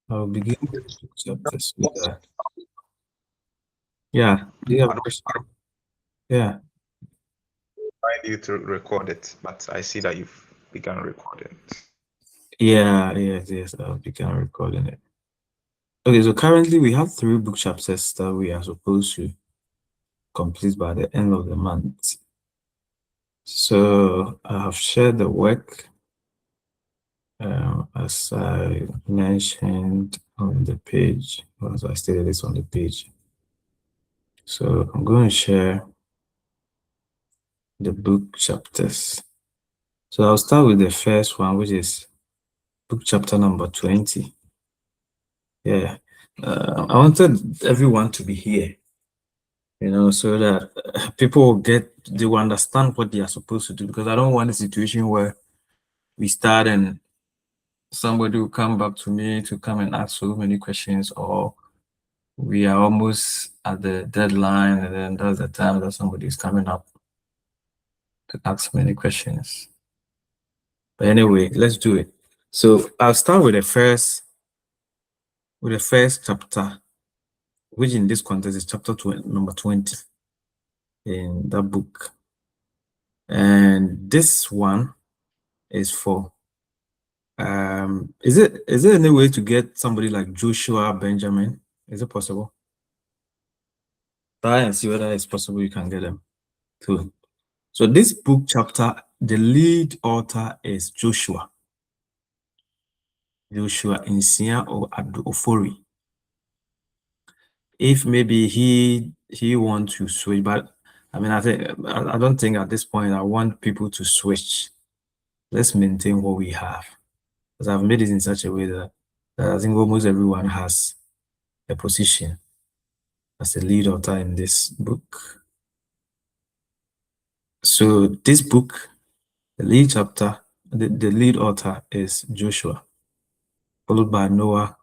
I'll begin with chapters with that. Yeah, do you have a question? Yeah. I need to record it, but I see that you've begun recording. Yeah, yes, I'll begin recording it. Okay, so currently we have 3 book chapters that we are supposed to complete by the end of the month. So I have shared the work as I mentioned on the page, or as I stated this on the page. So I'm going to share the book chapters. So I'll start with the first one, which is book chapter number 20. Yeah, I wanted everyone to be here, so that people they will understand what they are supposed to do. Because I don't want a situation where we start and somebody will come back to me to come and ask so many questions, or we are almost at the deadline and then that's the time that somebody is coming up to ask many questions. But anyway, let's do it. So I'll start with the first chapter, which in this context is chapter number 20 in that book. And this one is for is there any way to get somebody like Joshua Benjamin? Is it possible? Try and see whether it's possible you can get them too. So this book chapter, the lead author is Joshua Insia or Abdu Ofori. If maybe he wants to switch, but I mean, I don't think at this point I want people to switch. Let's maintain what we have, because I've made it in such a way that I think almost everyone has a position as a lead author in this book. So this book, the lead chapter, the lead author is Joshua, followed by Noah,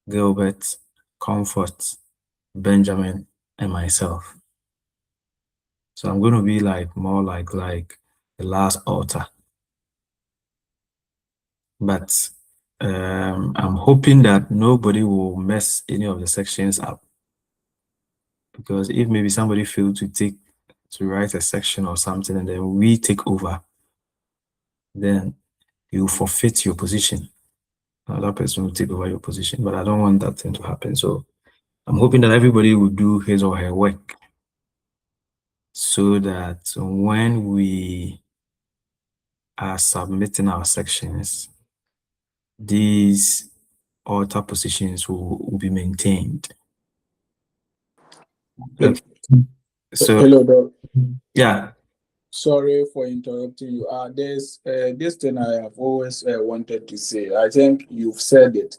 Gilbert, Comfort, Benjamin, and myself. So I'm going to be more like the last author. But I'm hoping that nobody will mess any of the sections up. Because if maybe somebody failed to write a section or something and then we take over, then you forfeit your position. Another person will take over your position, but I don't want that thing to happen. So I'm hoping that everybody will do his or her work so that when we are submitting our sections, these author positions will be maintained. Okay. So Hello, Doc. yeah. Sorry for interrupting you. There's this thing I have always wanted to say. I think you've said it.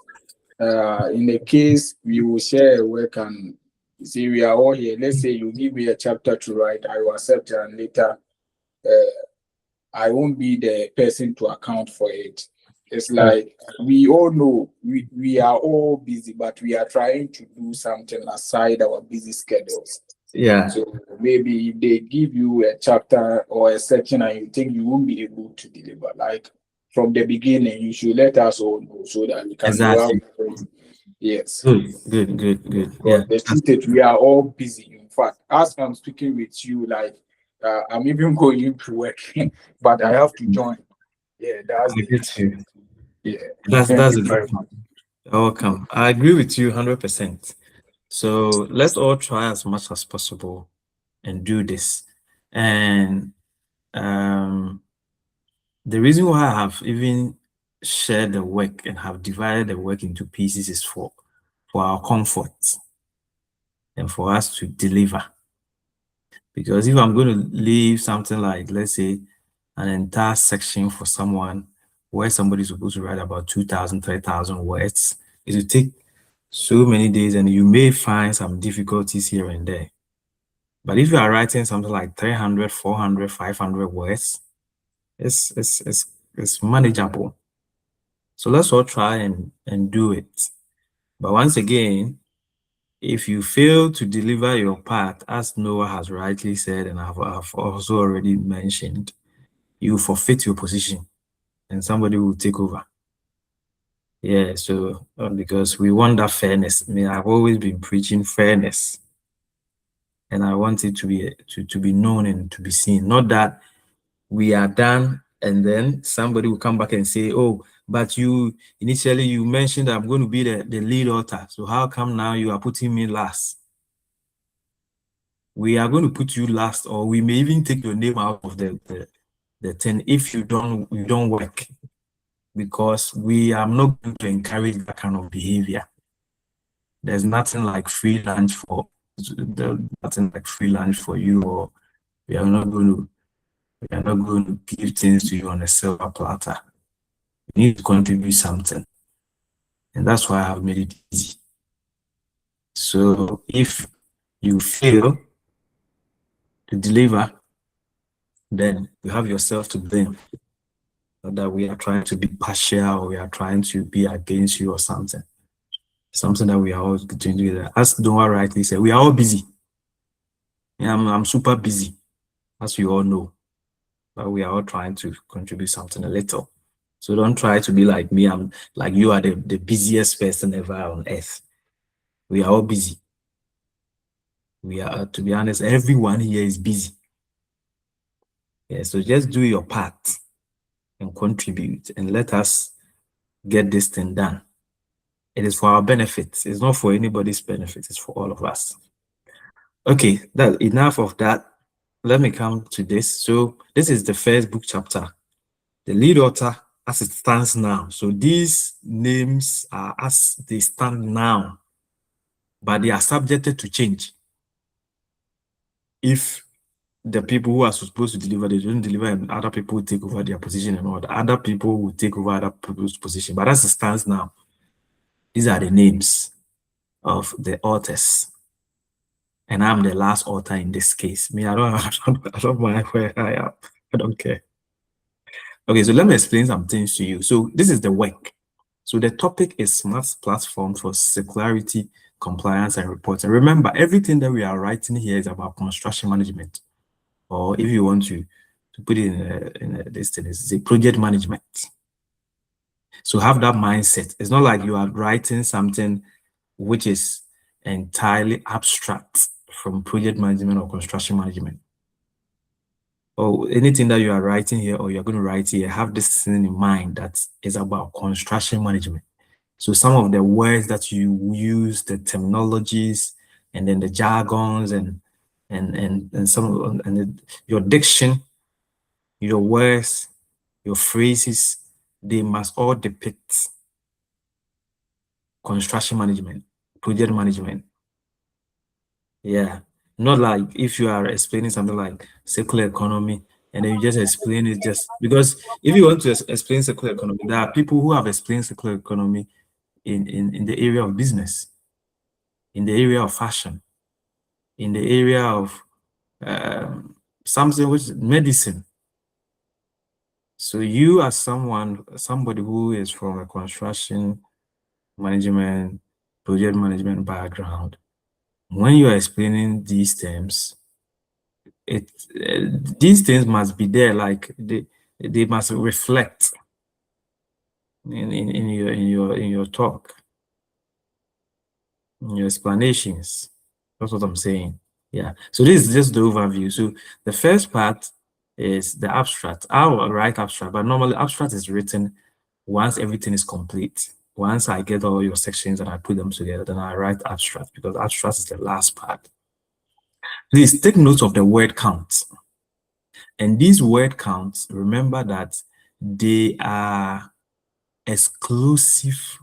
In the case we will share a work and see we are all here. Let's say you give me a chapter to write, I will accept it, and later I won't be the person to account for it. It's like we all know we are all busy, but we are trying to do something aside our busy schedules. Yeah. So maybe if they give you a chapter or a section and you think you won't be able to deliver, like from the beginning, you should let us all know so that we can know how Exactly. to. Yes. Good. Yeah. But the truth is, we are all busy. In fact, as I'm speaking with you, like I'm even going to work, but I have to join. Yeah, that's I the get issue. you. Yeah. That's Thank that's you a good very point. much. You're welcome. I agree with you 100%. So let's all try as much as possible and do this. And the reason why I have even shared the work and have divided the work into pieces is for our comfort and for us to deliver. Because if I'm going to leave something like, let's say, an entire section for someone where somebody's supposed to write about 2,000, 3,000 words, it will take so many days and you may find some difficulties here and there. But if you are writing something like 300, 400, 500 words, it's manageable. So let's all try and do it. But once again, if you fail to deliver your part, as Noah has rightly said, and I've also already mentioned, you forfeit your position and somebody will take over. Yeah, so because we want that fairness. I mean, I've always been preaching fairness, and I want it to be known and to be seen. Not that we are done and then somebody will come back and say, oh, but you initially you mentioned I'm going to be the lead author, so how come now you are putting me last? We are going to put you last, or we may even take your name out of the thing if you don't work, because we are not going to encourage that kind of behavior. There's nothing like free lunch for you, or we are not going to give things to you on a silver platter. You need to contribute something, and that's why I have made it easy. So if you fail to deliver, then you have yourself to blame. Not that we are trying to be partial or we are trying to be against you or something. Something that we are all doing together. As Noah rightly said, we are all busy. Yeah, I'm super busy, as you all know. But we are all trying to contribute something a little. So don't try to be like me. I'm like you are the busiest person ever on earth. We are all busy. We are, to be honest, everyone here is busy. Yeah, so just do your part and contribute and let us get this thing done. It is for our benefit. It's not for anybody's benefit. It's for all of us. Okay, that enough of that. Let me come to this. So this is the first book chapter. The lead author as it stands now. So these names are as they stand now, but they are subjected to change. If the people who are supposed to deliver, they don't deliver, and other people take over their position, and all the other people will take over other people's position. But as it stands now, these are the names of the authors, and I'm the last author in this case. Me, I don't mind where I am. I don't care. Okay, so let me explain some things to you. So this is the work. So the topic is smart platform for circularity, compliance, and reporting. Remember, everything that we are writing here is about construction management, or if you want to put it in this thing, it's a project management. So have that mindset. It's not like you are writing something which is entirely abstract from project management or construction management. Or anything that you are writing here or you're going to write here, have this thing in mind that is about construction management. So some of the words that you use, the terminologies, and then the jargons and some your diction, your words, your phrases, they must all depict construction management, project management. Yeah, not like if you are explaining something like circular economy and then you just explain it just because if you want to explain circular economy, there are people who have explained circular economy in the area of business, in the area of fashion, in the area of something which is medicine. So you as somebody who is from a construction management, project management background, when you are explaining these terms, these things must be there, like they must reflect in your talk, in your explanations. That's what I'm saying. Yeah. So this is just the overview. So the first part is the abstract. I will write abstract, but normally abstract is written once everything is complete. Once I get all your sections and I put them together, then I write abstract because abstract is the last part. Please take note of the word count. And these word counts, remember that they are exclusive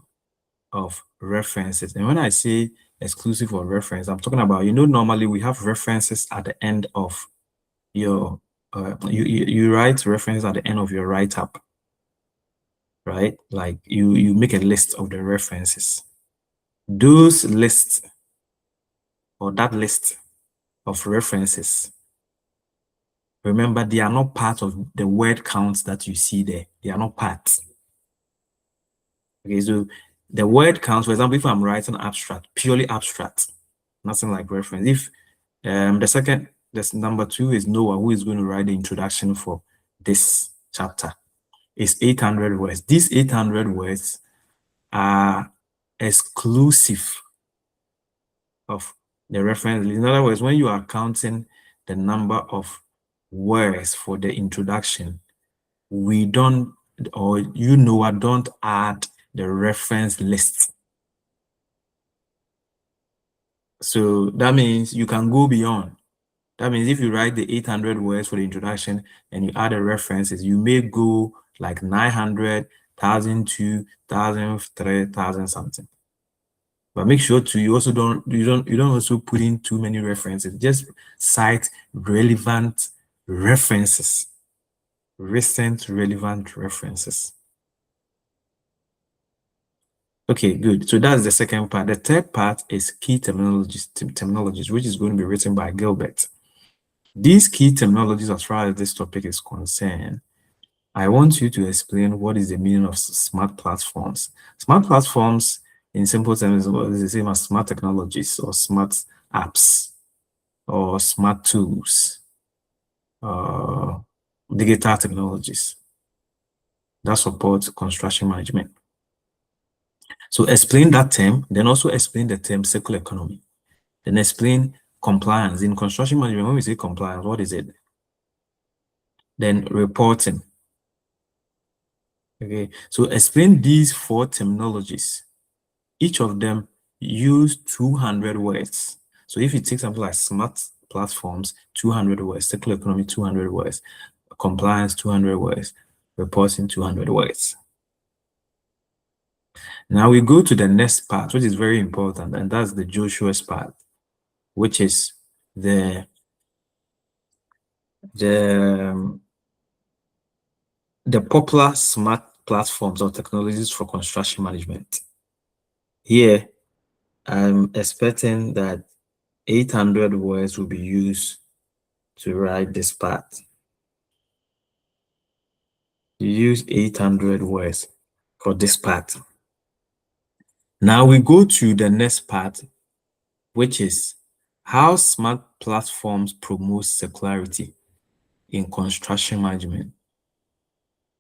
of references. And when I say exclusive of reference, I'm talking about, normally we have references at the end of your, you write references at the end of your write-up, right? Like you make a list of the references. Those lists or that list of references, remember, they are not part of the word counts that you see there. They are not part. Okay, so the word counts, for example, if I'm writing abstract, purely abstract, nothing like reference. If this number 2 is Noah, who is going to write the introduction for this chapter, is 800 words. These 800 words are exclusive of the reference list. In other words, when you are counting the number of words for the introduction, we don't, or you know, I don't add the reference list. So that means you can go beyond. That means if you write the 800 words for the introduction and you add the references, you may go like 900, 1,002, 1,003, something. But make sure to you don't also put in too many references. Just cite relevant references, recent relevant references. Okay, good. So that's the second part. The third part is key terminologies, which is going to be written by Gilbert. These key terminologies, as far as this topic is concerned, I want you to explain what is the meaning of smart platforms. Smart platforms, in simple terms, is the same as smart technologies or smart apps or smart tools, digital technologies that support construction management. So explain that term, then also explain the term circular economy. Then explain compliance. In construction management, when we say compliance, what is it? Then reporting. Okay, so explain these 4 terminologies. Each of them use 200 words. So if you take something like smart platforms, 200 words, circular economy, 200 words, compliance, 200 words, reporting, 200 words. Now we go to the next part, which is very important, and that's the Joshua's part, which is the popular smart platforms or technologies for construction management. Here, I'm expecting that 800 words will be used to write this part. You use 800 words for this part. Now we go to the next part, which is how smart platforms promote circularity in construction management.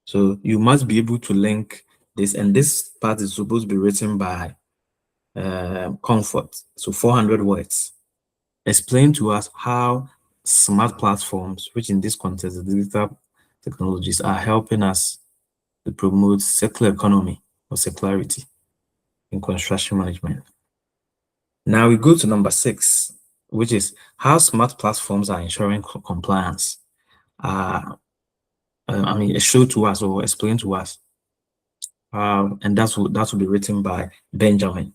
So you must be able to link this, and this part is supposed to be written by Comfort. So 400 words. Explain to us how smart platforms, which in this context, the digital technologies, are helping us to promote circular economy or circularity in construction management. Now we go to number 6, which is how smart platforms are ensuring compliance. I mean, show to us or explain to us. And that will be written by Benjamin.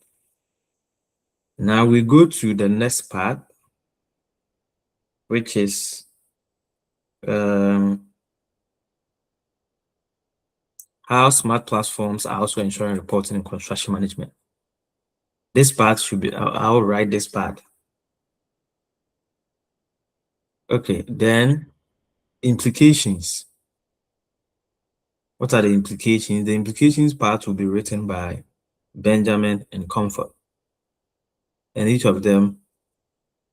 Now we go to the next part, which is how smart platforms are also ensuring reporting in construction management. This part should be, I'll write this part. Okay, then implications. What are the implications? The implications part will be written by Benjamin and Comfort. And each of them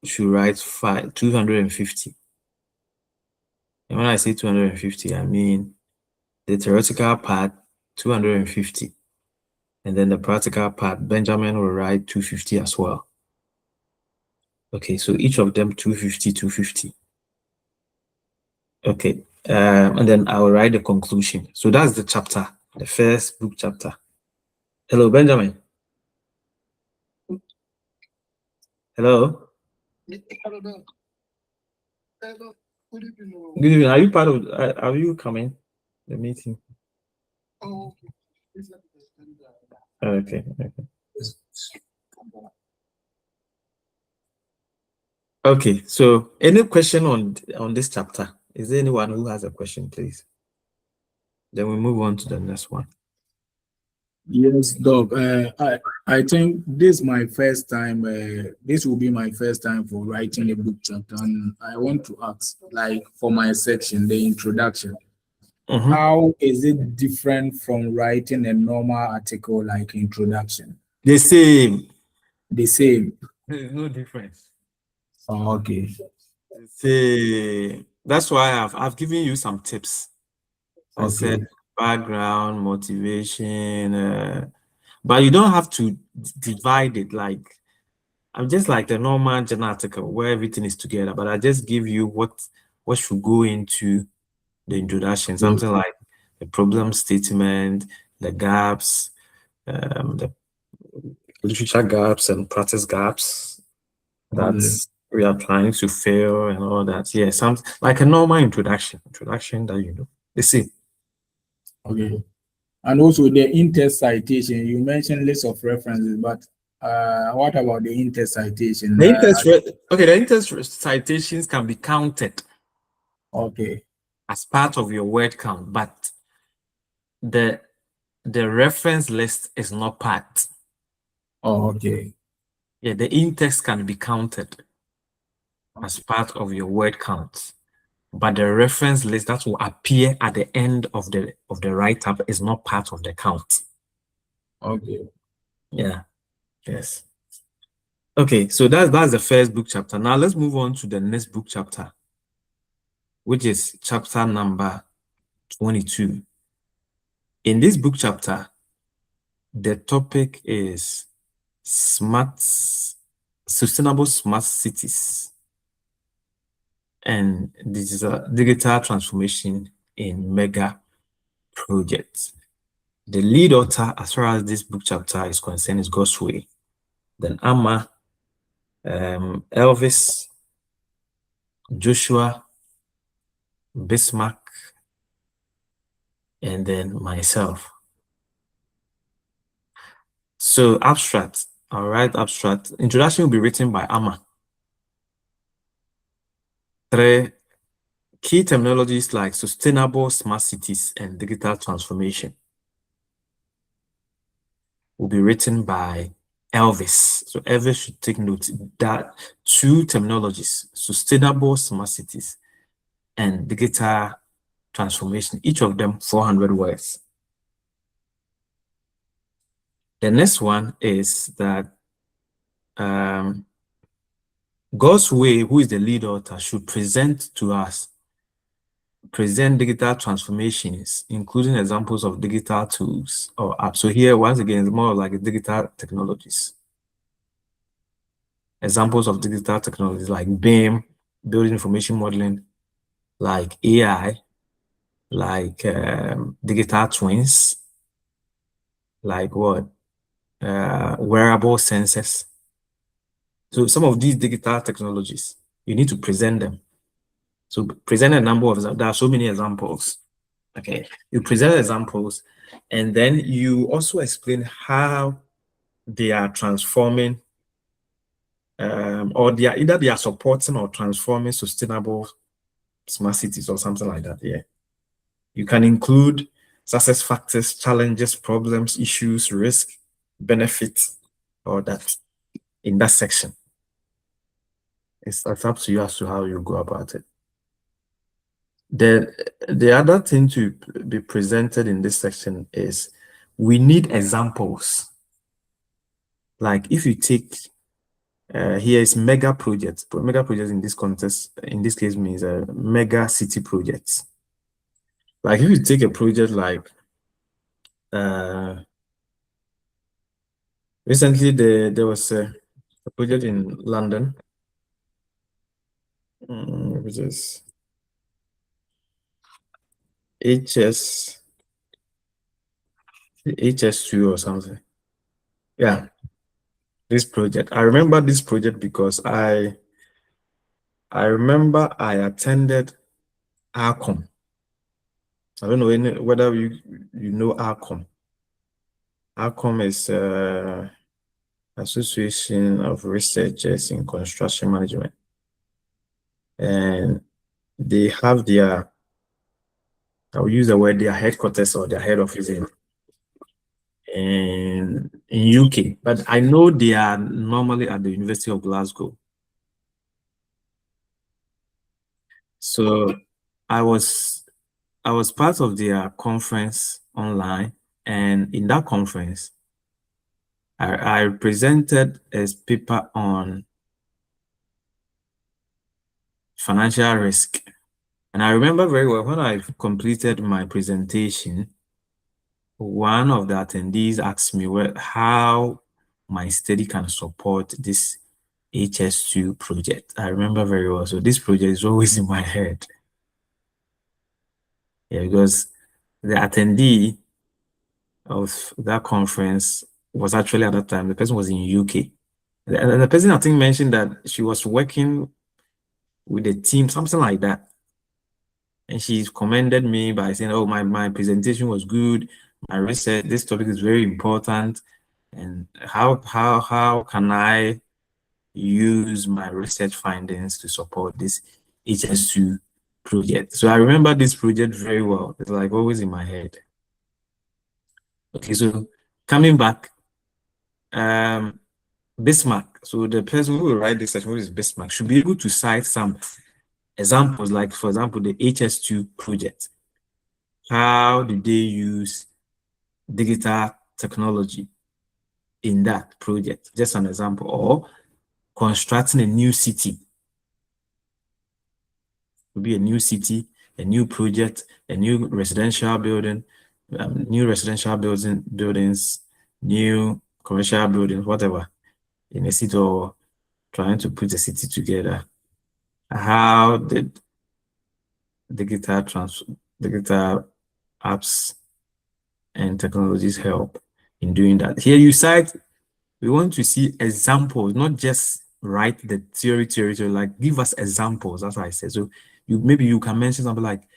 should write 250. And when I say 250, I mean the theoretical part, 250. And then the practical part, Benjamin will write 250 as well. Okay, so each of them 250, 250. Okay, and then I will write the conclusion. So that's the chapter, the first book chapter. Hello, Benjamin. Hello. Good evening. Are you part of? Are you coming? The meeting. Okay. Okay. So, any question on this chapter? Is there anyone who has a question, please? Then we move on to the next one. Yes, Doc. I think this is my first time. This will be my first time for writing a book chapter, and I want to ask, like, for my section, the introduction. How is it different from writing a normal article like introduction? The same. The same. There is no difference. Oh, okay. See, that's why I've given you some tips. I said background, motivation, but you don't have to divide it like I'm just like the normal journal article where everything is together, but I just give you what should go into the introduction, something like the problem statement, the gaps, the literature gaps and practice gaps that we are trying to fill and all that. Yeah, something like a normal introduction that you know. You see. Okay. And also the in-text citation, you mentioned list of references, but what about the in-text citation? The in-text citations can be counted Okay. as part of your word count, but the reference list is not part. Oh, okay. Yeah, the in-text can be counted as part of your word count, but the reference list that will appear at the end of the write-up is not part of the count. Okay. Yeah. Yes. Okay, so that's the first book chapter. Now let's move on to the next book chapter, which is chapter number 22. In this book chapter, the topic is sustainable smart cities and digital transformation in mega projects. The lead author, as far as this book chapter is concerned, is Gosway. Then Amma, Elvis, Joshua, Bismarck, and then myself. So abstract, all right, abstract. Introduction will be written by Amma. 3 key terminologies like sustainable smart cities and digital transformation will be written by Elvis. So Elvis should take note that 2 terminologies, sustainable smart cities and digital transformation, each of them 400 words. The next one is that Gosway, who is the lead author, should present digital transformations, including examples of digital tools or apps. So here, once again, it's more like digital technologies. Examples of digital technologies like BIM, building information modeling, like AI, like digital twins, like what? Wearable sensors. So some of these digital technologies, you need to present them. So present a number of them. There are so many examples. Okay, you present examples, and then you also explain how they are transforming, or either they are supporting or transforming sustainable smart cities or something like that. Yeah, you can include success factors, challenges, problems, issues, risk, benefits, or that in that section. It's up to you as to how you go about it. The other thing to be presented in this section is we need examples. Like if you take here is mega projects. Mega projects in this context, in this case, means a mega city projects. Like if you take a project like recently there was a project in London, which is HS2 or something. Yeah, this project. I remember this project because I remember I attended Akom. I don't know whether you know Akom. Akom is Association of Researchers in Construction Management, and they have their, I'll use the word, their headquarters or their head office in UK, but I know they are normally at the University of Glasgow. So I was part of their conference online, and in that conference I presented a paper on financial risk. And I remember very well when I completed my presentation, one of the attendees asked me how my study can support this HS2 project. I remember very well. So this project is always in my head. Yeah, because the attendee of that conference was actually at that time, the person was in UK. The person I think mentioned that she was working with a team, something like that. And she commended me by saying, oh, my presentation was good. My research, this topic is very important. And how can I use my research findings to support this HS2 project? So I remember this project very well. It's like always in my head. Okay, so coming back, Bismarck. So the person who will write this section, who is Bismarck, should be able to cite some examples, like for example, the HS2 project. How did they use digital technology in that project? Just an example. Or constructing a new city. It would be a new city, a new project, a new residential building, buildings, new commercial buildings, whatever, in a city, or trying to put a city together. How did digital apps and technologies help in doing that? Here you cite, we want to see examples, not just write the theory, like give us examples, as I said. So maybe you can mention something like,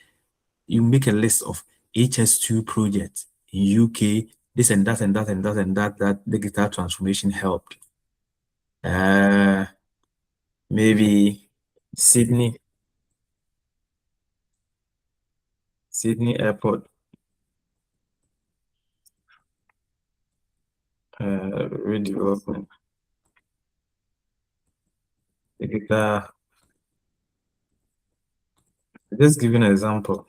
you make a list of HS2 projects in UK, this and that and that and that and that digital transformation helped. Maybe Sydney Airport redevelopment, digital. Just giving an example.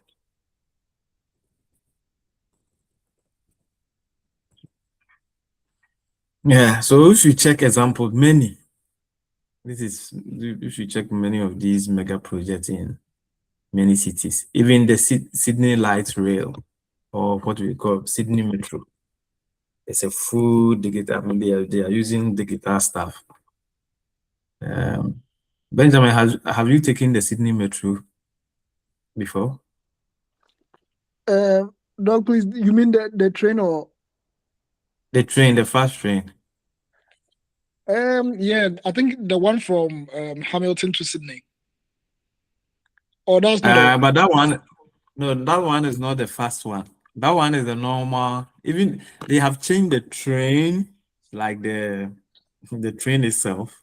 Yeah, so if you check examples, many. You should check many of these mega projects in many cities, even the Sydney Light Rail, or what we call Sydney Metro. It's a full digital. I mean, they are using digital stuff. Benjamin, have you taken the Sydney Metro before? Doc, please, you mean the train or? The train, the fast train. Yeah, I think the one from Hamilton to Sydney. Oh, that's not But that one, no, that one is not the fast one. That one is the normal. Even they have changed the train, like the train itself,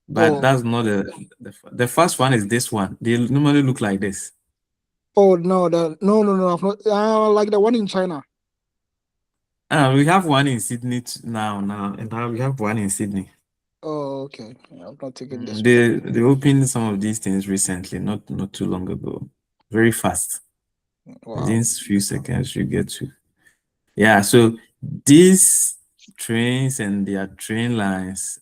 but that's not the first one is this one. They normally look like this. Oh no, no, I've not. Like the one in China. We have one in Sydney now, and now we have one in Sydney. Oh, okay. Yeah, I've not taken this. They opened some of these things recently, not too long ago. Very fast. Wow. Within few seconds, you get to. Yeah, so these trains and their train lines,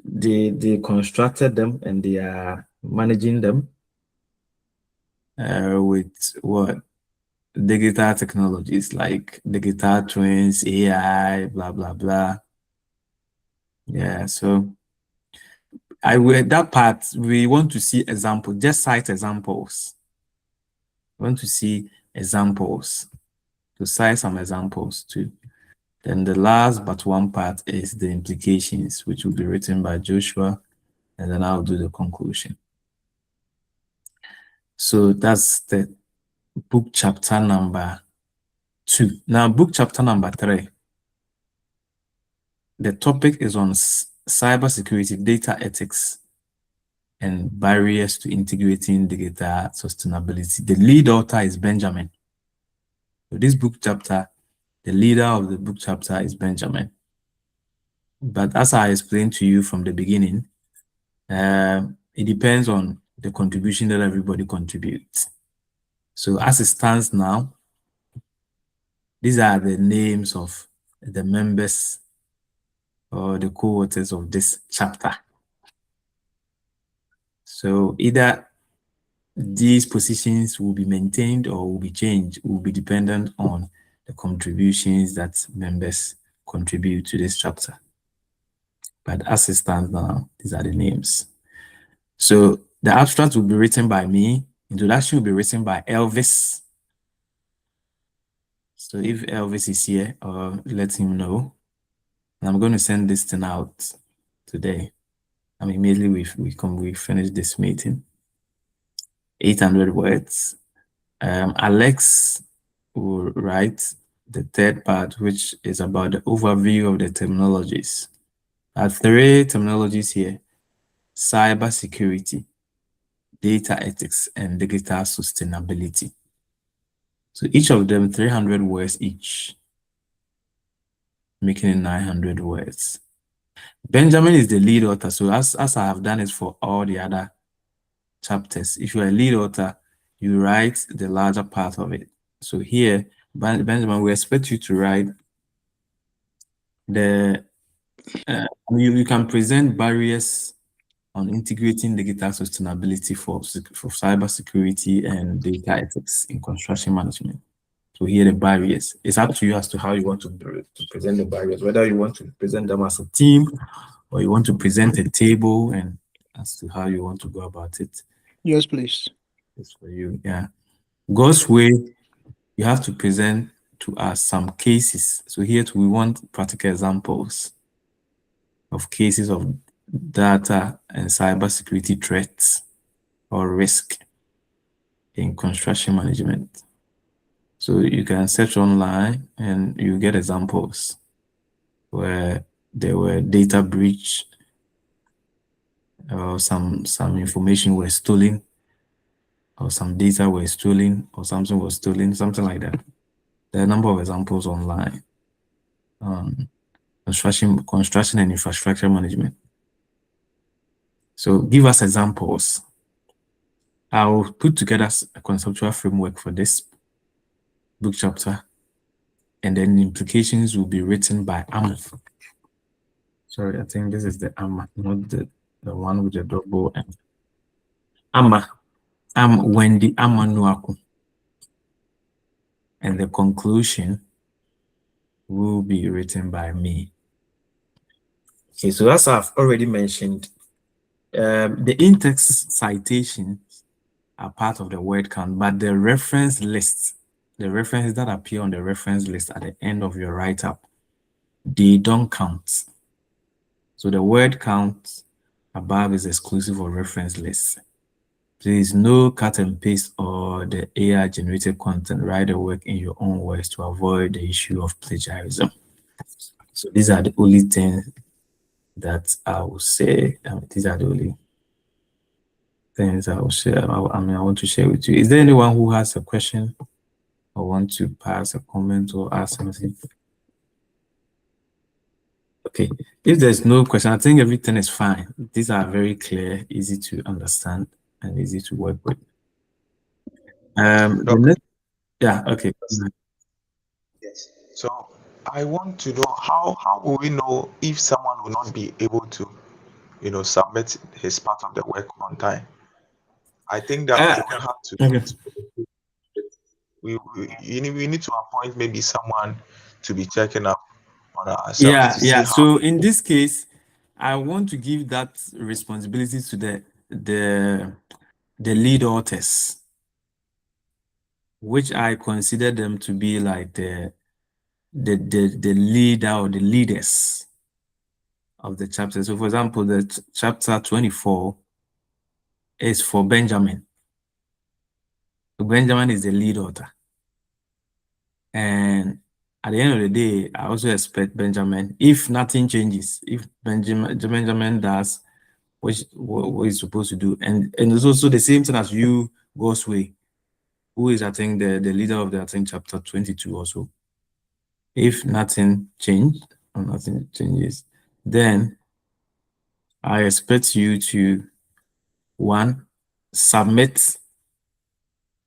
they constructed them and they are managing them with what digital technologies like digital twins, AI, blah blah blah. Yeah, so that part we want to see examples, just cite examples. We want to see examples, to cite some examples too. Then the last but one part is the implications, which will be written by Joshua, and then I'll do the conclusion. So that's the book chapter number 2. Now, book chapter number 3. The topic is on cybersecurity, data ethics, and barriers to integrating data sustainability. The lead author is Benjamin. So this book chapter, the leader of the book chapter is Benjamin. But as I explained to you from the beginning, it depends on the contribution that everybody contributes. So as it stands now, these are the names of the members or the co-authors of this chapter. So either these positions will be maintained or will be changed, will be dependent on the contributions that members contribute to this chapter. But as it stands now, these are the names. So the abstract will be written by me. Introduction will be written by Elvis. So if Elvis is here, let him know. And I'm going to send this thing out today. Immediately we finish this meeting. 800 words. Alex will write the third part, which is about the overview of the terminologies. There are 3 terminologies here: cyber security, data ethics, and digital sustainability. So each of them 300 words each, making it 900 words. Benjamin is the lead author. So as I have done it for all the other chapters, if you're a lead author, you write the larger part of it. So here, Benjamin, we expect you to write the you can present barriers on integrating digital sustainability for cyber security and data ethics in construction management. So here are the barriers. It's up to you as to how you want to present the barriers, whether you want to present them as a team or you want to present a table, and as to how you want to go about it. Yes, please. It's for you. Yeah. God's way, you have to present to us some cases. So here we want practical examples of cases of data and cybersecurity threats or risk in construction management. So you can search online and you get examples where there were data breach or some information was stolen, or some data were stolen, or something was stolen, something like that. There are a number of examples online. Construction and infrastructure management. So give us examples. I'll put together a conceptual framework for this book chapter, and then the implications will be written by Amma. Sorry, I think this is the Amma, not the one with the double M. Amma. I'm Wendy Amma Nuaku. And the conclusion will be written by me. Okay, so as I've already mentioned, the in-text citations are part of the word count, but the reference list, the references that appear on the reference list at the end of your write-up, they don't count. So the word count above is exclusive of reference lists. Please, no cut and paste or the AI generated content. Write the work in your own words to avoid the issue of plagiarism. So these are the only things that I will say. These are the only things I will share. I want to share with you. Is there anyone who has a question or want to pass a comment or ask something? Okay, if there's no question, I think everything is fine. These are very clear, easy to understand, and easy to work with. The next, yeah, okay. Yes. So I want to know how will we know if someone will not be able to, submit his part of the work on time? I think that we will have to. Okay. We need to appoint maybe someone to be checking up on ourselves to see Yeah. how. So in this case, I want to give that responsibility to the lead authors, which I consider them to be like the leader or the leaders of the chapter. So for example, the chapter 24 is for Benjamin. So Benjamin is the lead author. And at the end of the day, I also expect Benjamin, if nothing changes, if Benjamin does what he's supposed to do, and it's also the same thing as you, God's way, who is, I think, the leader of the, I think, chapter 22 also. If nothing changed or nothing changes, then I expect you to, one, submit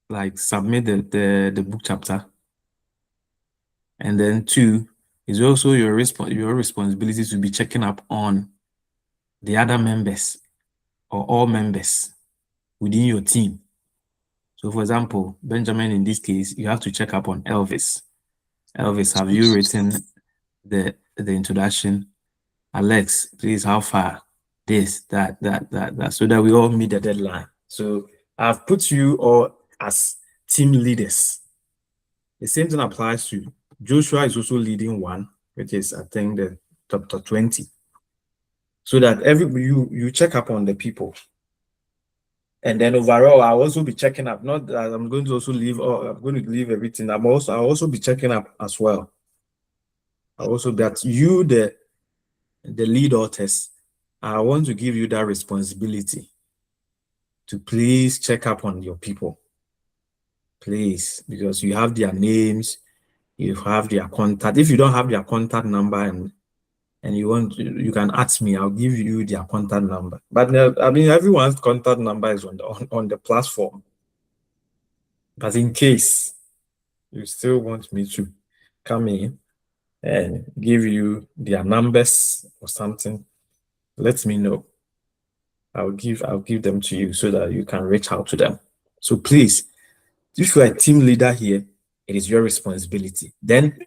the book chapter, and then two, it's also your responsibility to be checking up on the other members or all members within your team So for example, Benjamin, in this case, you have to check up on Elvis. Elvis, have you written the introduction? Alex, please, how far? This, that, so that we all meet the deadline. So I've put you all as team leaders. The same thing applies to Joshua is also leading one, which is I think the top 20. So that you check up on the people. And then overall, I'll also be checking up. Not that I'm going to also leave or I'm going to leave everything. I'll also be checking up as well. I'll also that you the lead authors, I want to give you that responsibility to please check up on your people. Please, because you have their names, you have their contact. If you don't have their contact number and you can ask me, I'll give you their contact number. But I mean, everyone's contact number is on the platform. But in case you still want me to come in and give you their numbers or something, let me know. I'll give them to you so that you can reach out to them. So please, if you are a team leader here, it is your responsibility. Then,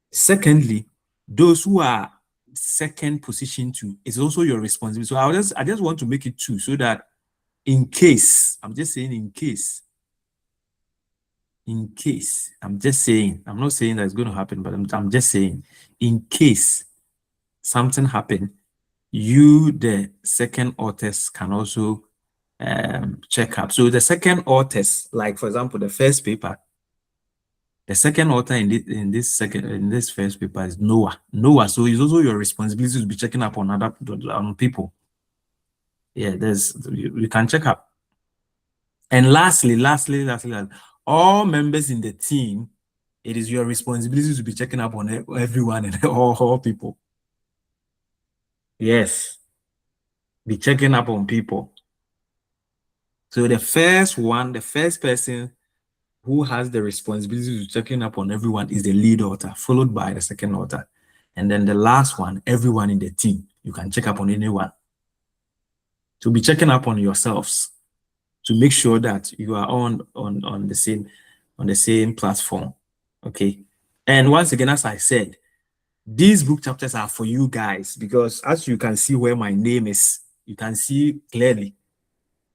secondly, those who are second position too, it's also your responsibility. So I just want to make it two so that in case, I'm just saying in case, I'm just saying, I'm not saying that it's going to happen, but I'm just saying, in case something happen, you, the second authors, can also check up. So the second authors, like for example, the first paper, the second author in this first paper is Noah. So it's also your responsibility to be checking up on other people. Yeah, you can check up. And lastly, all members in the team, it is your responsibility to be checking up on everyone and all people. Yes, be checking up on people. So the first person who has the responsibility to checking up on everyone is the lead author, followed by the second author. And then the last one, everyone in the team. You can check up on anyone. To be checking up on yourselves to make sure that you are on the same platform. Okay. And once again, as I said, these book chapters are for you guys because as you can see where my name is, you can see clearly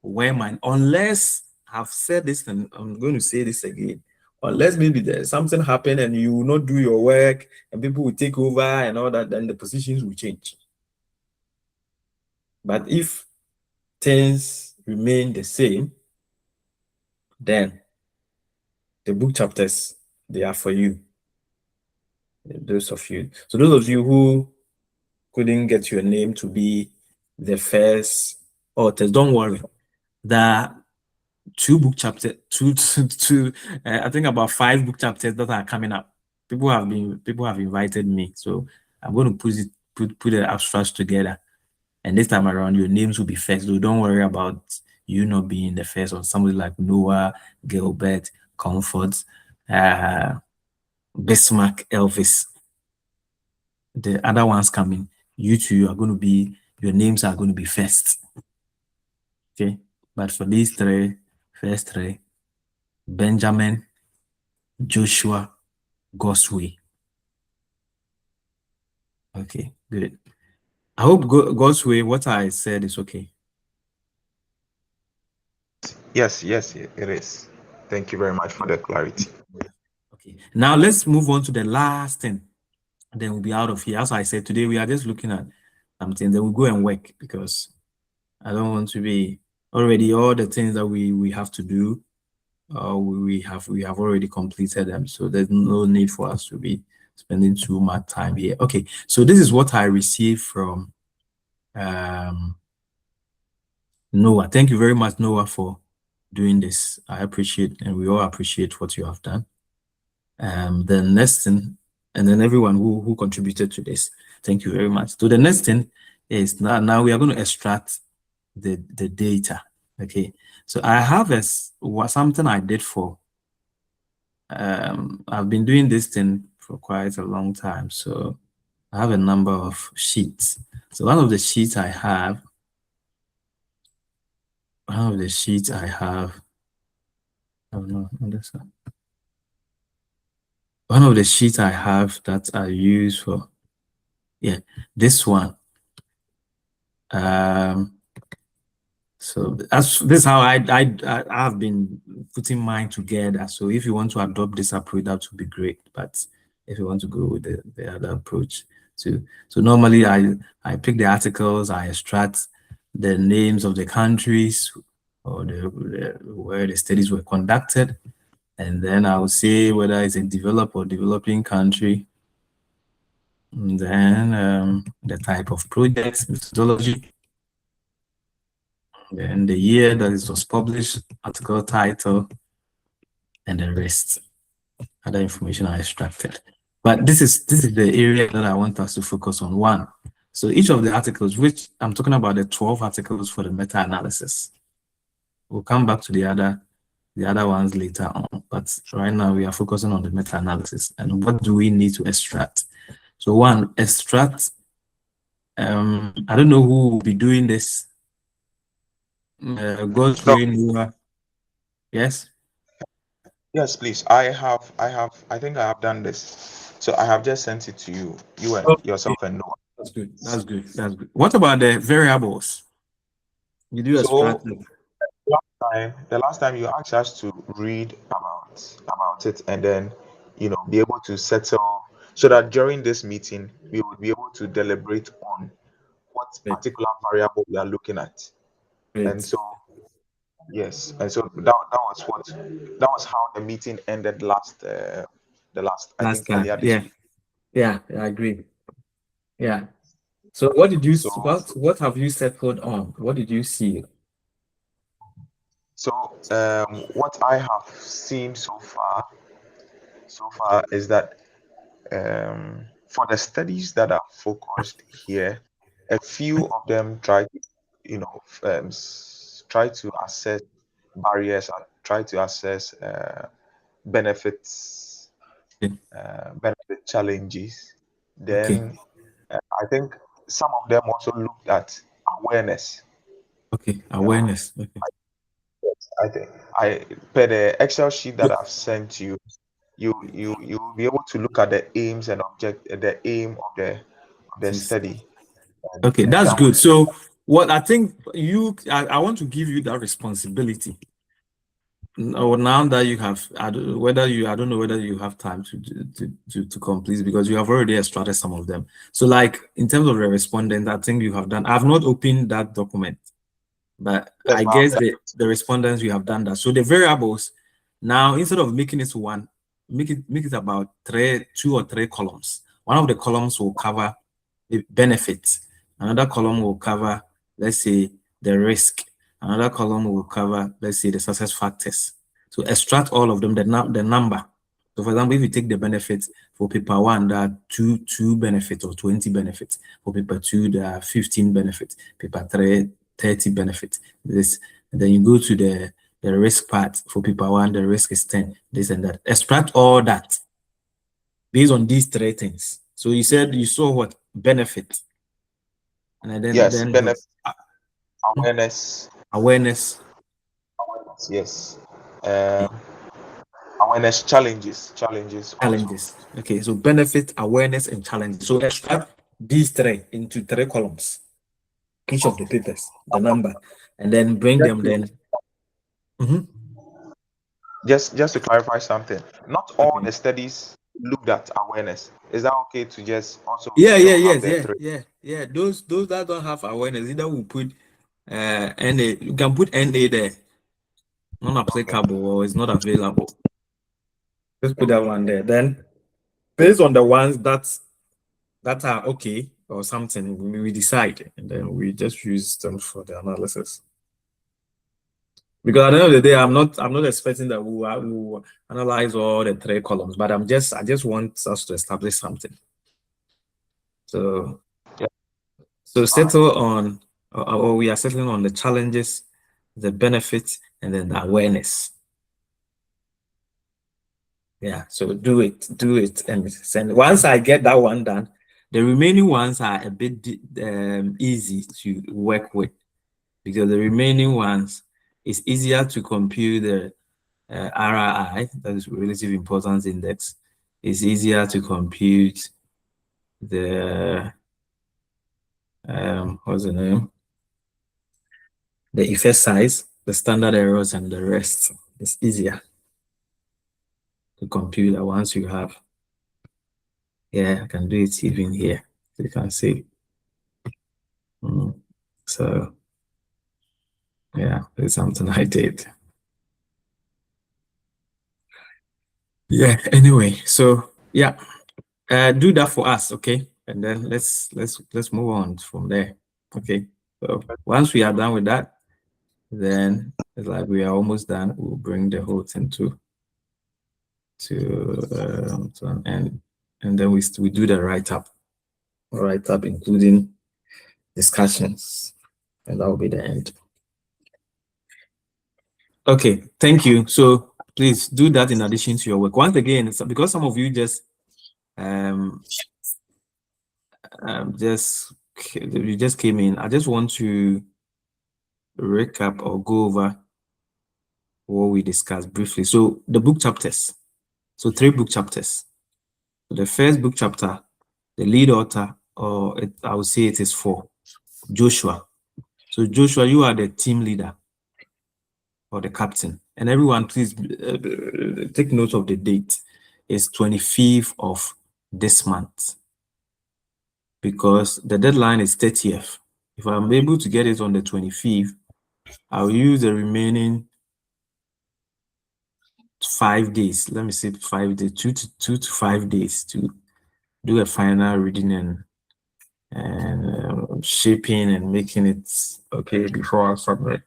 where unless I've said this and I'm going to say this again, unless maybe there's something happen and you will not do your work and people will take over and all that, then the positions will change. But if things remain the same, then the book chapters, they are for you. Those of you. So those of you who couldn't get your name to be the first authors, don't worry. The two book chapters, I think about 5 book chapters that are coming up. People have invited me, so I'm going to put the abstracts together, and this time around your names will be first. So don't worry about you not being the first or somebody like Noah, Gilbert, Comfort, Bismarck, Elvis. The other ones coming, you two are going to be, your names are going to be first. Okay, but for these first three, Benjamin, Joshua, Gosway. Okay, good. I hope Gosway, what I said is okay. Yes, it is. Thank you very much for the clarity. Okay, now let's move on to the last thing. Then we'll be out of here. As I said, today we are just looking at something. Then we'll go and work because I don't want to be already all the things that we have to do. We have already completed them, so there's no need for us to be spending too much time here. Okay, so this is what I received from Noah. Thank you very much, Noah, for doing this. I appreciate, and we all appreciate what you have done. The next thing, and then everyone who contributed to this, thank you very much. So the next thing is now we are going to extract the data. Okay, so I have something I did for I've been doing this thing for quite a long time, so I have a number of sheets. So one of the sheets I have Oh no, understand. One of the sheets I have that I use for, yeah, this one. So this is how I have been putting mine together. So if you want to adopt this approach, that would be great. But if you want to go with the other approach, so normally I pick the articles, I extract the names of the countries or where the studies were conducted, and then I'll say whether it's a developed or developing country. And then the type of project, methodology, then the year that it was published, article title, and the rest. Other information I extracted. But this is the area that I want us to focus on. One. So each of the articles, which I'm talking about the 12 articles for the meta-analysis. We'll come back to the other ones later on. But right now we are focusing on the meta-analysis and what do we need to extract. So one, extract. I don't know who will be doing this. Go No, through. Yes. yes, please. I think I have done this. So I have just sent it to you, you and Okay. yourself and Noah. That's good. That's good. That's good. What about the variables? You do extract So it. the last time you asked us to read about it and then be able to settle so that during this meeting we would be able to deliberate on what Great. particular variable we are looking at. And Great. so yes, and so that was how the meeting ended last I Last think time. earlier this Yeah. week. Yeah. I agree. Yeah. So what did you So what have you settled on? What did you see? what I have seen so far is that for the studies that are focused here, a few of them try to, try to assess barriers and try to assess benefits, Okay. benefit challenges. Okay. Then I think some of them also looked at awareness. Okay. You know, Awareness. Okay. I think per the Excel sheet that Good. I've sent you, you will be able to look at the aims and the aim of the study. Okay, And that's that good. was So what I think I want to give you that responsibility. Now that you have, I don't know whether you have time to complete because you have already extracted some of them. So like in terms of the respondent, I think you have done. I've not opened that document, but yes, I ma'am. guess the respondents you have done that. So the variables now instead of making it one, make it about two or three columns. One of the columns will cover the benefits. Another column will cover, let's say, the risk. Another column will cover, let's say, the success factors. So extract all of them, the number. So for example, if you take the benefits for paper one, there are two benefits or 20 benefits. For paper two, there are 15 benefits. Paper three, 30 benefits. This, and then you go to the risk part. For paper one, the risk is 10, this and that. Extract all that based on these three things. So you said you saw what? Benefit. And Yes, then what? benefit, awareness, Awareness. yes. Um, Awareness, challenges also. Challenges. Okay, so benefit, awareness, and challenges. So extract these three into three columns, each of the Okay. papers, the number, and then bring Just them to, then. Mhm. just to clarify something, not all Okay. the studies looked at awareness. Is that okay to just also have Yes, the three? yeah. Those that don't have awareness, either we put NA, you can put NA there, Okay. non-applicable or it's not available. Just put that one there. Then based on the ones that are okay or something, we decide and then we just use them for the analysis. Because at the end of the day, I'm not expecting that we will analyze all the three columns, but I just want us to establish something. So Yeah. so All right. settle on or we are settling on the challenges, the benefits, and then the awareness. Yeah, so do it and send. Once I get that one done, the remaining ones are a bit easy to work with because the remaining ones it's easier to compute RRI, that is relative importance index, it's easier to compute the what's the name? The effect size, the standard errors, and the rest. It's easier to compute once you have. Yeah, I can do it even here. You can see. So yeah, it's something I did. Yeah, anyway, so yeah, do that for us, okay? And then let's move on from there. Okay. So once we are done with that, then it's like we are almost done. We'll bring the whole thing to an end, and then we do the write-up, including discussions, and that will be the end. Okay, thank you. So please do that in addition to your work. Once again, because some of you just came in, I just want to recap or go over what we discussed briefly. So the book chapters. So 3 book chapters. The first book chapter, the lead author, I would say it is for Joshua. So Joshua, you are the team leader or the captain. And everyone, please take note of the date. It's 25th of this month, because the deadline is 30th. If I'm able to get it on the 25th, I'll use the remaining 5 days. Let me say 5 days, 2 to 5 days to do a final reading and shaping and making it okay before I submit.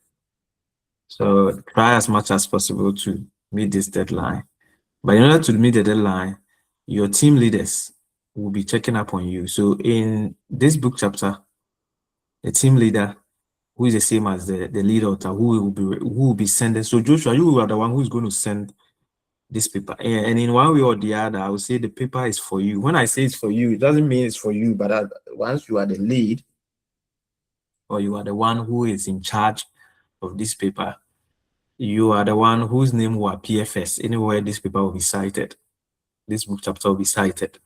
So try as much as possible to meet this deadline. But in order to meet the deadline, your team leaders will be checking up on you. So in this book chapter, the team leader, who is the same as the lead author, who will be sending. So Joshua, you are the one who is going to send this paper, and in one way or the other, I would say the paper is for you. When I say it's for you, it doesn't mean it's for you, but once you are the lead, or you are the one who is in charge of this paper, you are the one whose name will appear first anywhere this paper will be cited. This book chapter will be cited.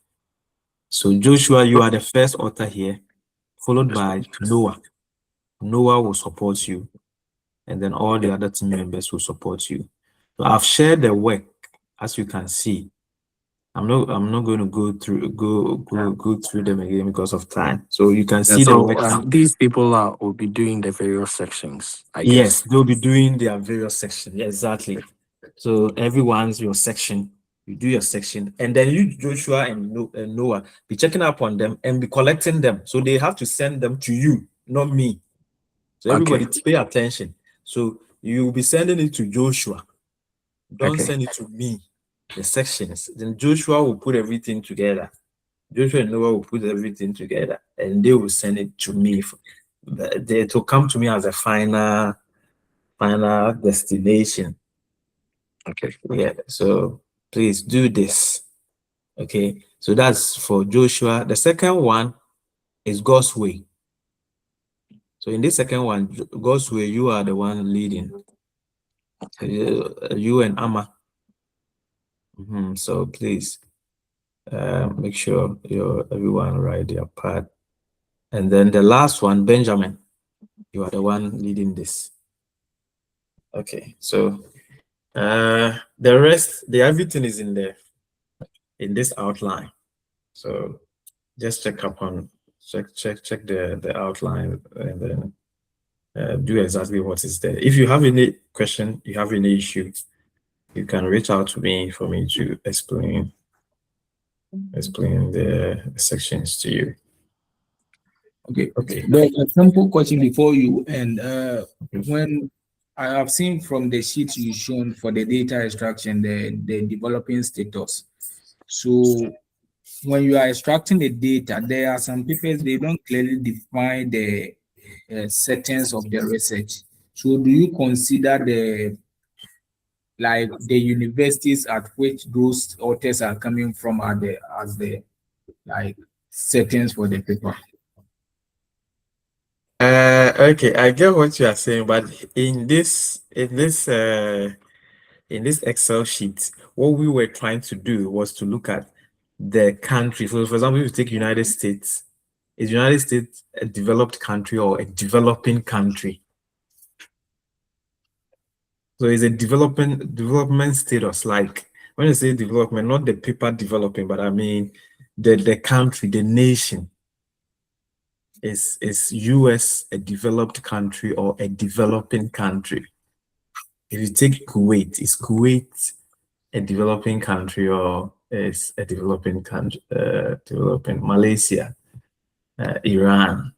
So Joshua, you are the first author here, followed by Noah. Noah will support you, and then all the other team members will support you. So I've shared the work, as you can see. I'm not going to go through them again because of time. So you can see the work. These people will be doing the various sections, I guess. Yes, they'll be doing their various sections. Yeah, exactly. So everyone's your section. You do your section, and then you, Joshua and Noah, be checking up on them and be collecting them. So they have to send them to you, not me. So everybody pay attention. So you will be sending it to Joshua. Don't send it to me. The sections. Then Joshua will put everything together. Joshua and Noah will put everything together, and they will send it to me. To come to me as a final destination. Okay. Yeah. So please do this. Okay. So that's for Joshua. The second one is God's way. So in this second one, God's way, you are the one leading. You and Amma. So please make sure everyone write their part. And then the last one, Benjamin, you are the one leading this. Okay, so the rest, everything is in there in this outline. So just check the outline, and then do exactly what is there. If you have any question, you have any issue, you can reach out to me for me to explain the sections to you. Okay. There's a simple question before you, and when I have seen from the sheet you shown for the data extraction, the developing status. So when you are extracting the data, there are some papers they don't clearly define the settings of the research. So do you consider the universities at which those authors are coming from as the settings for the paper? Okay, I get what you are saying, but in this in this Excel sheet, what we were trying to do was to look at the country. So, for example, if you take United States, is United States a developed country or a developing country? So it's a development status. Like when you say development, not the paper developing, but I mean the country, the nation. Is US a developed country or a developing country? If you take Kuwait, is Kuwait a developing country or is a developing country? Developing Malaysia, Iran,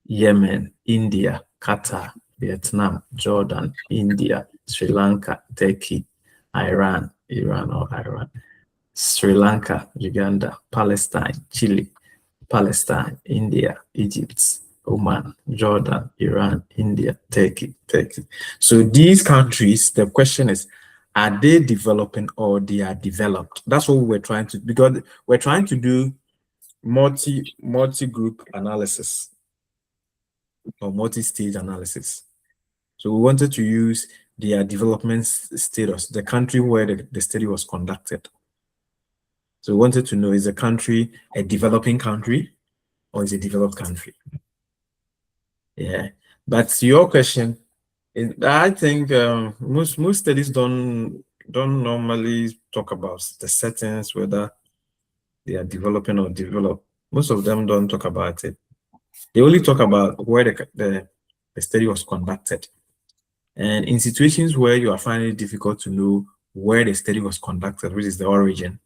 Yemen, India, Qatar, Vietnam, Jordan, India, Sri Lanka, Turkey, Iran, Sri Lanka, Uganda, Palestine, Chile, Palestine, India, Egypt, Oman, Jordan, Iran, India, Turkey. So these countries, the question is, are they developing or they are developed? That's what we're trying to, because we're trying to do multi-group analysis or multi-stage analysis. So we wanted to use their development status, the country where the study was conducted. So we wanted to know, is the country a developing country or is it a developed country? Yeah, but your question, I think most studies don't normally talk about the settings, whether they are developing or developed. Most of them don't talk about it. They only talk about where the study was conducted. And in situations where you are finding it difficult to know where the study was conducted, which is the origin,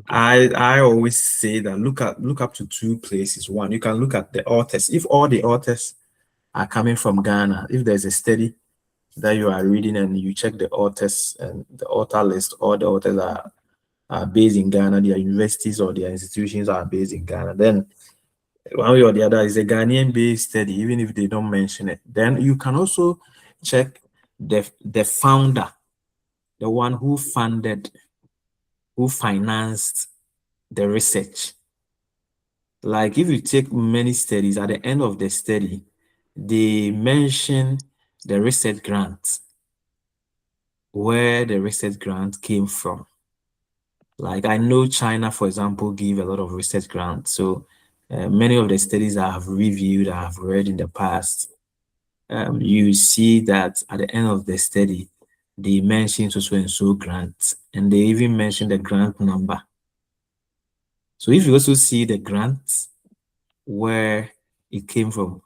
I always say that look up to two places. One, you can look at the authors. If all the authors are coming from Ghana, if there's a study that you are reading and you check the authors and the author list, all the authors are based in Ghana, their universities or their institutions are based in Ghana, then one way or the other is a Ghanaian based study, even if they don't mention it. Then you can also check the founder, the one who funded, who financed the research. Like if you take many studies, at the end of the study, they mention the research grant, where the research grant came from. Like I know China, for example, give a lot of research grants. So many of the studies I have reviewed, I have read in the past, you see that at the end of the study, they mention so and so grant, and they even mention the grant number. So if you also see the grant, where it came from,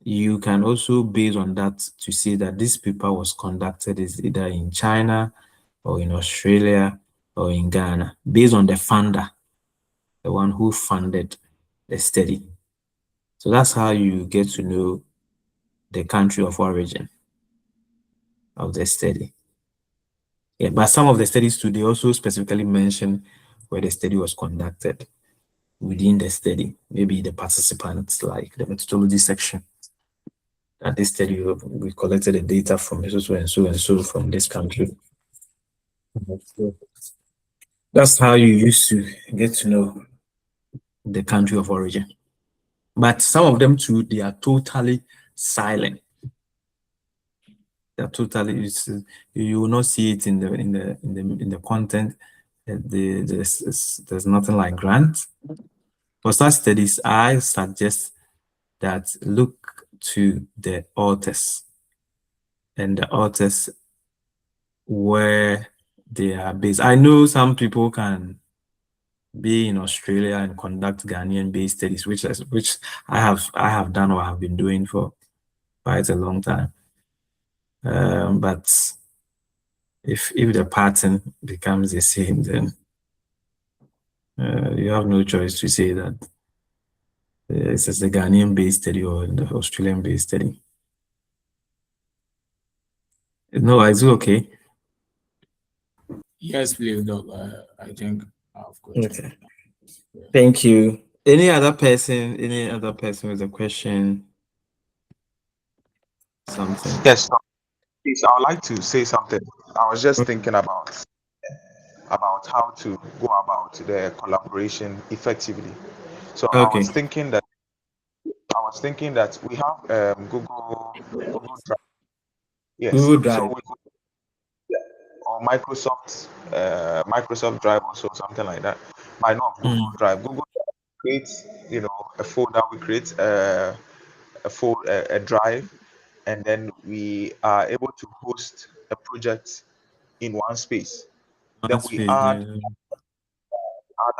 you can also base on that to see that this paper was conducted is either in China or in Australia or in Ghana, based on the funder, the one who funded the study. So that's how you get to know the country of origin of the study. Yeah, but some of the studies too, they also specifically mention where the study was conducted within the study, maybe the participants, like the methodology section. At this study, we collected the data from so and so from this country. So that's how you used to get to know the country of origin. But some of them too, they are totally silent. They're totally, you will not see it in the content. There's nothing like grant. For such studies, I suggest that look to the authors and the authors where they are based. I know some people can be in Australia and conduct Ghanaian-based studies, which I have done or have been doing for quite a long time. But if the pattern becomes the same, then you have no choice to say that it's a Ghanaian-based study or the Australian-based study. No, is it okay? Yes, please, Doc. I think I've got Okay. Thank you. Any other person with a question? Something. Yes, so please, I would like to say something. I was just thinking about how to go about the collaboration effectively. So I Okay. was thinking that we have Google Drive. Yes. Google So Drive. Microsoft Drive or so, something like that. I know of Google Drive. Google Drive creates, a folder. We create a drive, and then we are able to host a project in one space. Then That's we fair, add yeah.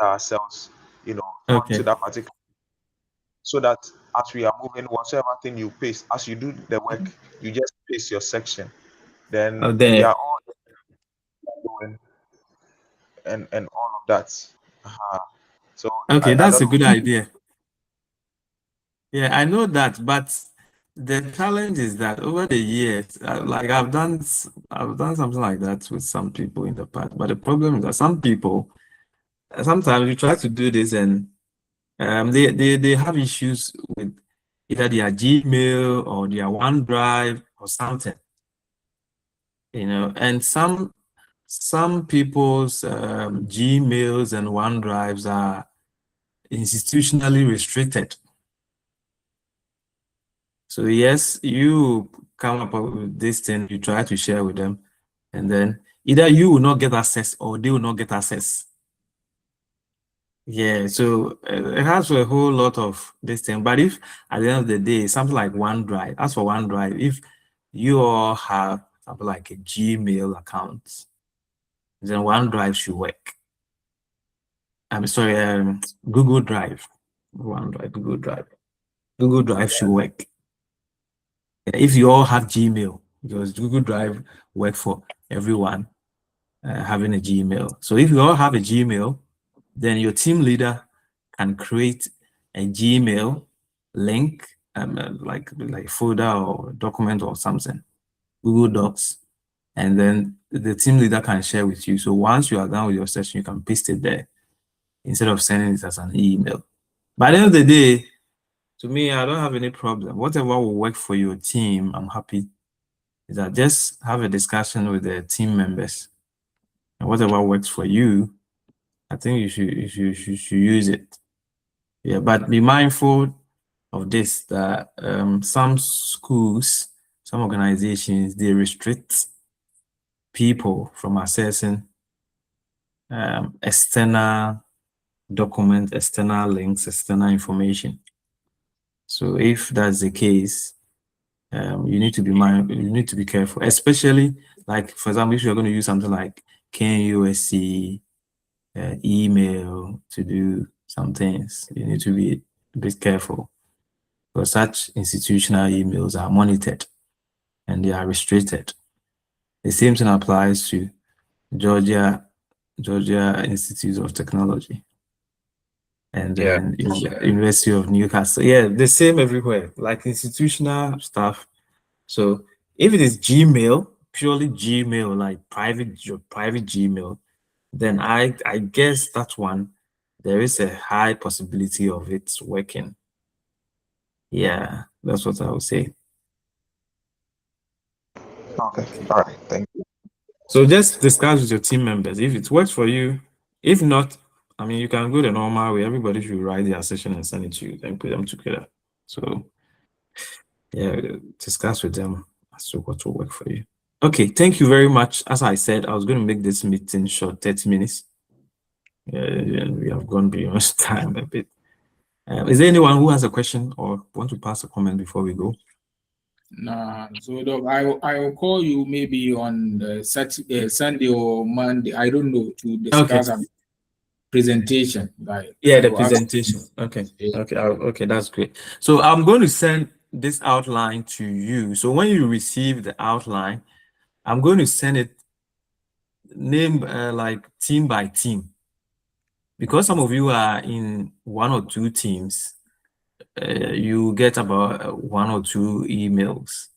ourselves, onto Okay. that particular, so that as we are moving, whatever thing you paste, as you do the work, you just paste your section. Then we There. are all doing and all of that. So Okay, I that's don't a know. good idea. Yeah, I know that, but the challenge is that over the years, like I've done something like that with some people in the past. But the problem is that some people, sometimes you try to do this and they have issues with either their Gmail or their OneDrive or something, and some people's Gmails and OneDrives are institutionally restricted. So yes, you come up with this thing, you try to share with them, and then either you will not get access or they will not get access. Yeah, so it has a whole lot of this thing. But if at the end of the day, something like OneDrive, as for OneDrive, if you all have something like a Gmail account, then OneDrive should work. I'm sorry, Google Drive, OneDrive, Google Drive. Google Drive should work. If you all have Gmail, because Google Drive work for everyone having a Gmail. So if you all have a Gmail, then your team leader can create a Gmail link, like folder or document or something, Google Docs, and then the team leader can share with you. So once you are done with your session, you can paste it there instead of sending it as an email. By the end of the day, to me, I don't have any problem. Whatever will work for your team, I'm happy. Is that just have a discussion with the team members, and whatever works for you, I think you should use it. Yeah, but be mindful of this, that some schools, some organizations, they restrict people from accessing external documents, external links, external information. So if that's the case, you need to be you need to be careful, especially like, for example, if you're going to use something like KNUSC email to do some things, you need to be a bit careful, because such institutional emails are monitored and they are restricted. The same thing applies to Georgia Institute of Technology, and Yeah. then University of Newcastle. Yeah, the same everywhere, like institutional stuff. So if it is Gmail, purely Gmail, like your private Gmail, then I guess that one, there is a high possibility of it working. Yeah, that's what I would say. Okay. Okay. All right. Thank you. So just discuss with your team members. If it works for you, if not, I mean, you can go the normal way. Everybody should write their session and send it to you, then put them together. So yeah, discuss with them as to what will work for you. Okay, thank you very much. As I said, I was going to make this meeting short, 30 minutes. And we have gone beyond time a bit. Is there anyone who has a question or want to pass a comment before we go? Nah, so Doc, I will call you maybe on Saturday, Sunday or Monday. I don't know, to discuss a presentation. Like, Yeah, I the will ask. presentation. Okay. Okay, that's great. So I'm going to send this outline to you. So when you receive the outline, I'm going to send it name like team by team, because some of you are in one or two teams. You get about one or two emails.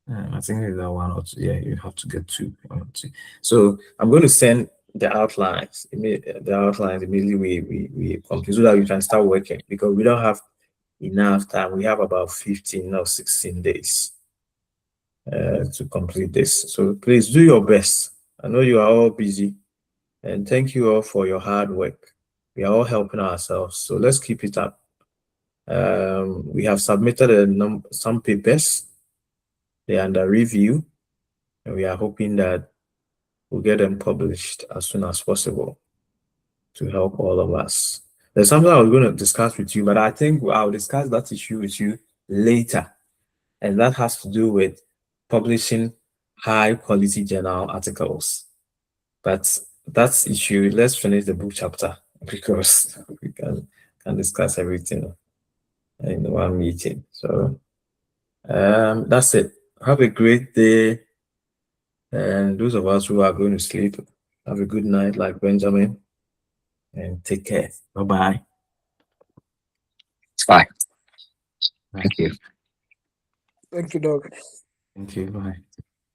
I think it's one or two. Yeah, you have to get one or two. So I'm going to send the outlines. The outlines immediately we complete, so that we can start working, because we don't have enough time. We have about 15 or 16 days to complete this. So please do your best. I know you are all busy, and thank you all for your hard work. We are all helping ourselves, so let's keep it up. We have submitted some papers. They are under review, and we are hoping that we'll get them published as soon as possible to help all of us. There's something I was going to discuss with you, but I think I'll discuss that issue with you later. And that has to do with publishing high quality journal articles. But that's issue. Let's finish the book chapter because we can discuss everything in one meeting. So that's it. Have a great day. And those of us who are going to sleep, have a good night like Benjamin. And take care. Bye-bye. Bye. Thank you. Thank you, Doc. Thank you. Bye.